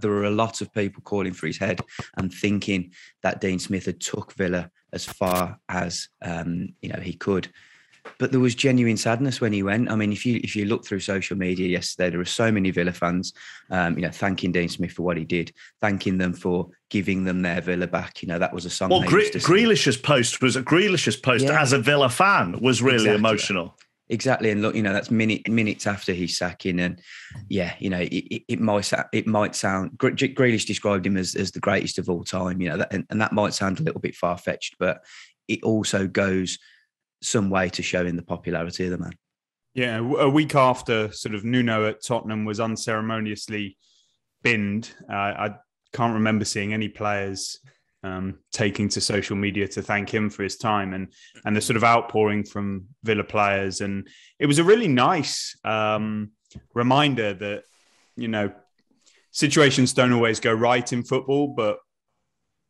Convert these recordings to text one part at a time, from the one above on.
there were a lot of people calling for his head and thinking that Dean Smith had took Villa as far as he could. But there was genuine sadness when he went. I mean, if you look through social media yesterday, there were so many Villa fans, thanking Dean Smith for what he did, thanking them for giving them their Villa back. That was a song. Well, Grealish's post as a Villa fan was really emotional. Exactly, and look, that's minutes after his sacking, and it might sound. Grealish described him as the greatest of all time, and that might sound a little bit far fetched, but it also goes some way to showing the popularity of the man. Yeah, a week after sort of Nuno at Tottenham was unceremoniously binned, I can't remember seeing any players taking to social media to thank him for his time, and the sort of outpouring from Villa players. And it was a really nice reminder that, situations don't always go right in football, but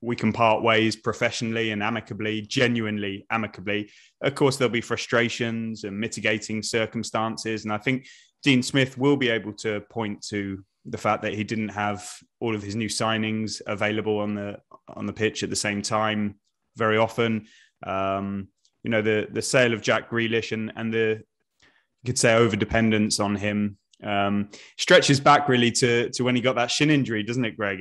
we can part ways professionally and amicably, genuinely amicably. Of course, there'll be frustrations and mitigating circumstances. And I think Dean Smith will be able to point to the fact that he didn't have all of his new signings available on the pitch at the same time very often. The sale of Jack Grealish and the, you could say, over-dependence on him stretches back really to when he got that shin injury, doesn't it, Greg?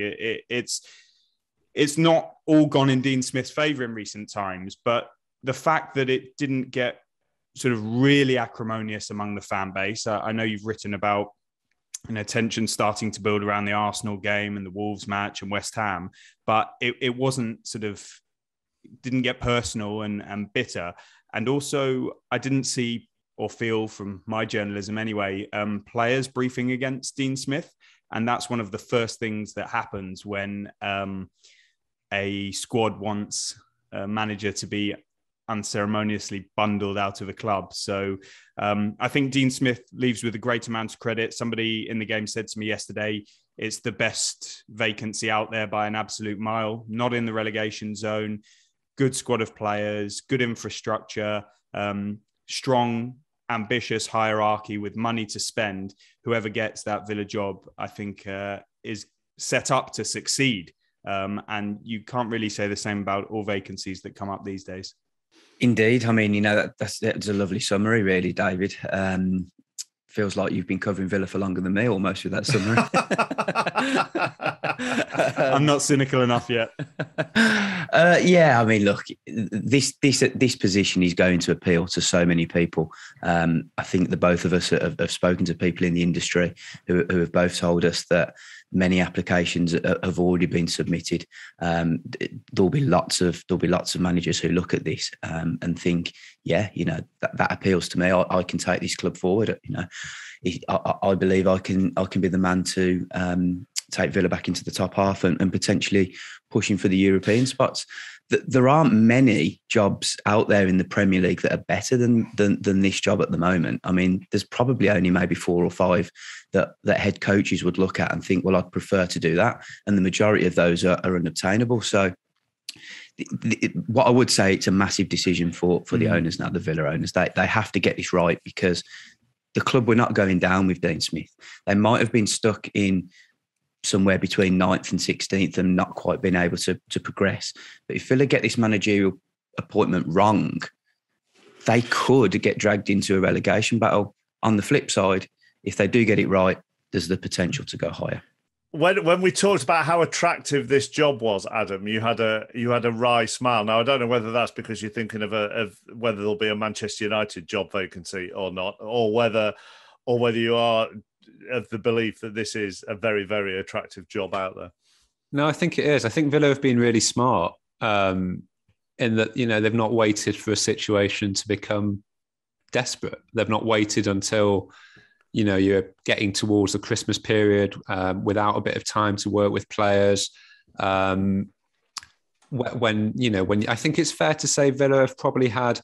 It's not all gone in Dean Smith's favour in recent times, but the fact that it didn't get sort of really acrimonious among the fan base. I know you've written about tension starting to build around the Arsenal game and the Wolves match and West Ham, but it wasn't didn't get personal and bitter. And also, I didn't see or feel from my journalism anyway, players briefing against Dean Smith. And that's one of the first things that happens when a squad wants a manager to be unceremoniously bundled out of a club. So I think Dean Smith leaves with a great amount of credit. Somebody in the game said to me yesterday, it's the best vacancy out there by an absolute mile, not in the relegation zone, good squad of players, good infrastructure, strong, ambitious hierarchy with money to spend. Whoever gets that Villa job, I think, is set up to succeed. And you can't really say the same about all vacancies that come up these days. Indeed. I mean, that's a lovely summary, really, David. Feels like you've been covering Villa for longer than me almost with that summary. I'm not cynical enough yet. I mean, look, this position is going to appeal to so many people. I think the both of us have spoken to people in the industry who have both told us that many applications have already been submitted. There'll be lots of managers who look at this and think, that appeals to me. I can take this club forward. I believe I can be the man to take Villa back into the top half and potentially pushing for the European spots. There aren't many jobs out there in the Premier League that are better than this job at the moment. I mean, there's probably only maybe 4 or 5 that head coaches would look at and think, well, I'd prefer to do that. And the majority of those are unobtainable. So what I would say, it's a massive decision for the owners now, the Villa owners. They have to get this right, because the club were not going down with Dean Smith. They might have been stuck in somewhere between 9th and 16th and not quite been able to progress. But if Villa get this managerial appointment wrong, they could get dragged into a relegation battle. On the flip side, if they do get it right, there's the potential to go higher. When we talked about how attractive this job was, Adam, you had a wry smile. Now, I don't know whether that's because you're thinking of whether there'll be a Manchester United job vacancy or not, or whether you are of the belief that this is a very, very attractive job out there. No, I think it is. I think Villa have been really smart in that, they've not waited for a situation to become desperate. They've not waited until you're getting towards the Christmas period without a bit of time to work with players. When I think it's fair to say Villa have probably had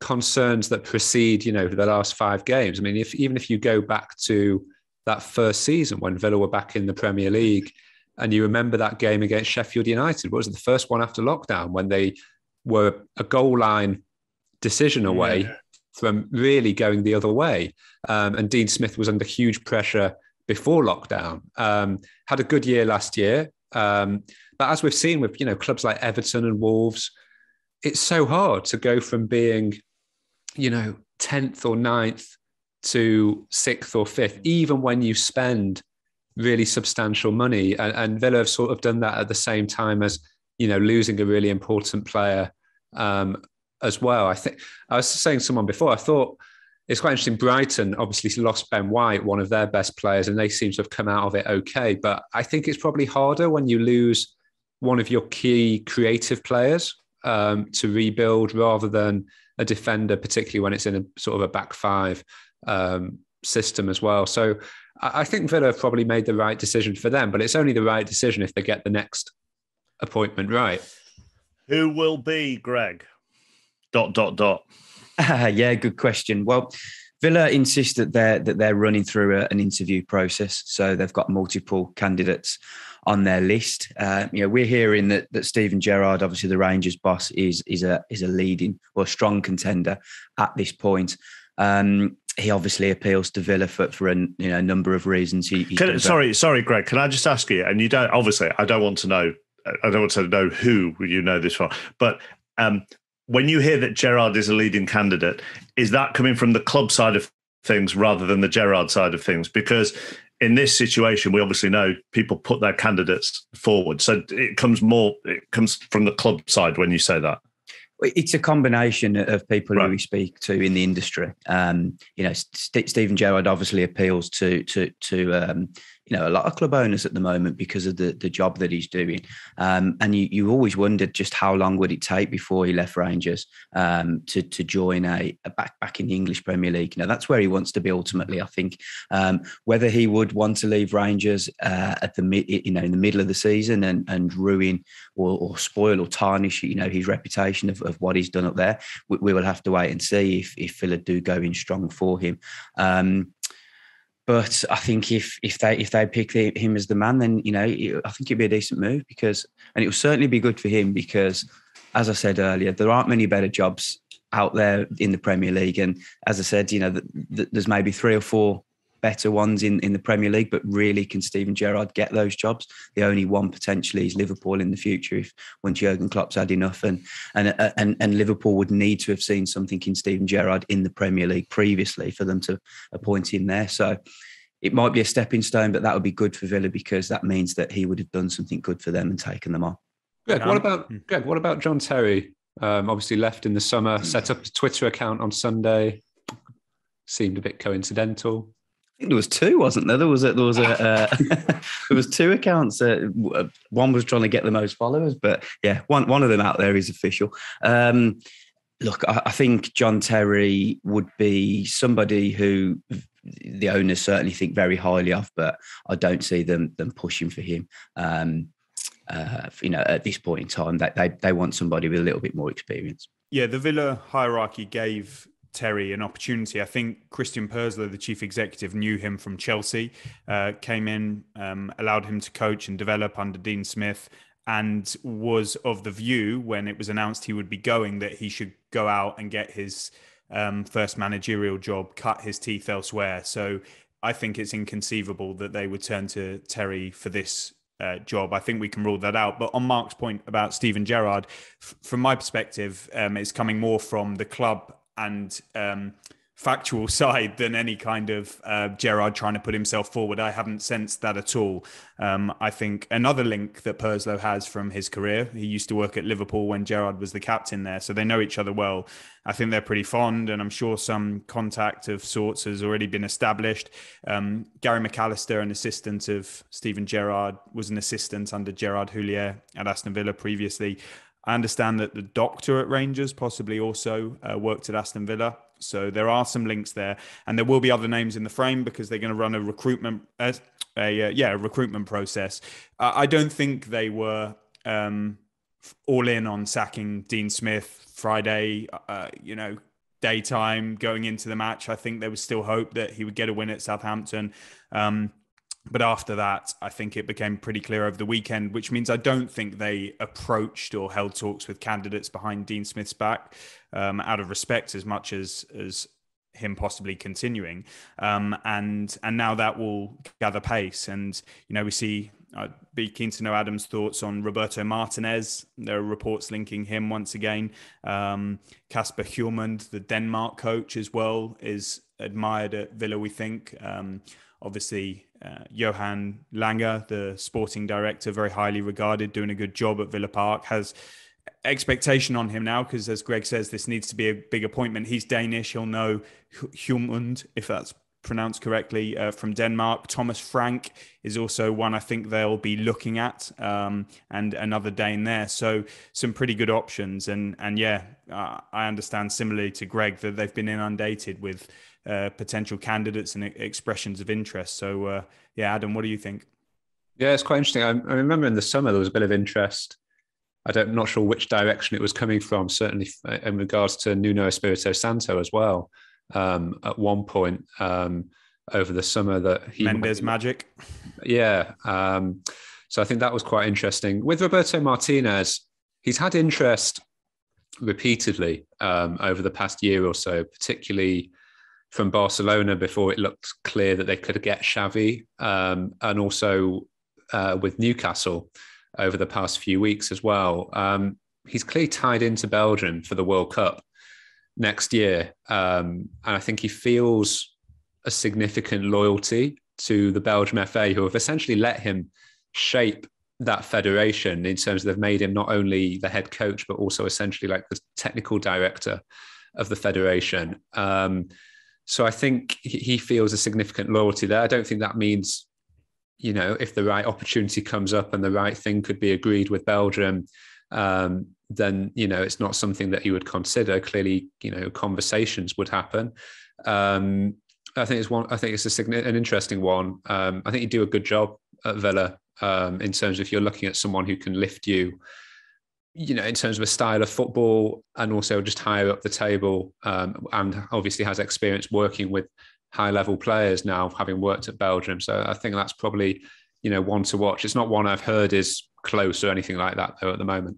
concerns that precede, the last 5 games. I mean, even if you go back to that first season when Villa were back in the Premier League, and you remember that game against Sheffield United, what was it, the first one after lockdown, when they were a goal line decision away from really going the other way. And Dean Smith was under huge pressure before lockdown. Had a good year last year. But as we've seen with, clubs like Everton and Wolves, it's so hard to go from being, 10th or 9th to 6th or 5th, even when you spend really substantial money. And Villa have sort of done that at the same time as, losing a really important player as well. I think I was saying to someone before, I thought it's quite interesting. Brighton obviously lost Ben White, one of their best players, and they seem to have come out of it okay. But I think it's probably harder when you lose one of your key creative players to rebuild rather than a defender, particularly when it's in a sort of a back five system as well. So I think Villa have probably made the right decision for them, but it's only the right decision if they get the next appointment right. Who will be Greg? ... Yeah, good question. Well, Villa insist that they're running through an interview process, so they've got multiple candidates on their list. We're hearing that Steven Gerrard, obviously the Rangers boss, is a leading or strong contender at this point. He obviously appeals to Villa for a number of reasons. Sorry, Greg. Can I just ask you? And you don't obviously. I don't want to know. I don't want to know who you know this from, but. When you hear that Gerrard is a leading candidate, is that coming from the club side of things rather than the Gerrard side of things? Because in this situation, we obviously know people put their candidates forward. So it comes from the club side when you say that. It's a combination of people who we speak to in the industry. Steven Gerrard obviously appeals to a lot of club owners at the moment because of the job that he's doing. And you always wondered just how long would it take before he left Rangers to join a back in the English Premier League. That's where he wants to be ultimately, I think. Whether he would want to leave Rangers in the middle of the season and ruin or spoil or tarnish his reputation of what he's done up there, we will have to wait and see if Villa do go in strong for him. But I think if they pick him as the man, then I think it'd be a decent move and it will certainly be good for him because, as I said earlier, there aren't many better jobs out there in the Premier League, and as I said, there's maybe 3 or 4 better ones in the Premier League. But really, can Steven Gerrard get those jobs? The only one potentially is Liverpool in the future once Jurgen Klopp's had enough, and Liverpool would need to have seen something in Steven Gerrard in the Premier League previously for them to appoint him there. So it might be a stepping stone, but that would be good for Villa because that means that he would have done something good for them and taken them on. Greg, what about John Terry? Obviously left in the summer, set up a Twitter account on Sunday. Seemed a bit coincidental. I think there was 2, wasn't there? There was there was 2 accounts. One was trying to get the most followers, but yeah, one of them out there is official. Look, I think John Terry would be somebody who the owners certainly think very highly of, but I don't see them pushing for him. At this point in time, they want somebody with a little bit more experience. Yeah, the Villa hierarchy gave Terry an opportunity. I think Christian Purslow, the chief executive, knew him from Chelsea, came in, allowed him to coach and develop under Dean Smith, and was of the view when it was announced he would be going that he should go out and get his first managerial job, cut his teeth elsewhere. So I think it's inconceivable that they would turn to Terry for this job. I think we can rule that out. But on Mark's point about Steven Gerrard, from my perspective, it's coming more from the club and factual side than any kind of Gerrard trying to put himself forward. I haven't sensed that at all. I think another link that Purslow has from his career, he used to work at Liverpool when Gerrard was the captain there, so they know each other well. I think they're pretty fond, and I'm sure some contact of sorts has already been established. Gary McAllister, an assistant of Steven Gerrard, was an assistant under Gerard Houllier at Aston Villa previously. I understand that the doctor at Rangers possibly also worked at Aston Villa. So there are some links there, and there will be other names in the frame because they're going to run a recruitment process. I don't think they were all in on sacking Dean Smith Friday, daytime going into the match. I think there was still hope that he would get a win at Southampton. But after that, I think it became pretty clear over the weekend, which means I don't think they approached or held talks with candidates behind Dean Smith's back out of respect as much as him possibly continuing, and now that will gather pace. And we see. I'd be keen to know Adam's thoughts on Roberto Martinez. There are reports linking him once again. Kasper Hjulmand, the Denmark coach as well, is admired at Villa, we think. Obviously, Johan Langer, the sporting director, very highly regarded, doing a good job at Villa Park, has expectation on him now because, as Greg says, this needs to be a big appointment. He's Danish. He'll know Hjulmand, if that's pronounced correctly, from Denmark. Thomas Frank is also one I think they'll be looking at, and another Dane there. So some pretty good options. And yeah, I understand similarly to Greg that they've been inundated with potential candidates and expressions of interest. So yeah, Adam, what do you think? Yeah, it's quite interesting. I remember in the summer there was a bit of interest. I'm not sure which direction it was coming from, certainly in regards to Nuno Espirito Santo as well. At one point over the summer that he Mendes magic. Yeah. So I think that was quite interesting. With Roberto Martinez, he's had interest repeatedly over the past year or so, particularly from Barcelona before it looked clear that they could get Xavi, and also with Newcastle over the past few weeks as well. He's clearly tied into Belgium for the World Cup next year. And I think he feels a significant loyalty to the Belgium FA, who have essentially let him shape that federation in terms of they've made him not only the head coach, but also essentially like the technical director of the federation. So I think he feels a significant loyalty there. I don't think that means, if the right opportunity comes up and the right thing could be agreed with Belgium, then, it's not something that he would consider. Clearly, conversations would happen. I think it's an interesting one. I think you do a good job at Villa in terms of if you're looking at someone who can lift you, in terms of a style of football and also just higher up the table, and obviously has experience working with high-level players now, having worked at Belgium. So I think that's probably, one to watch. It's not one I've heard is close or anything like that, though, at the moment.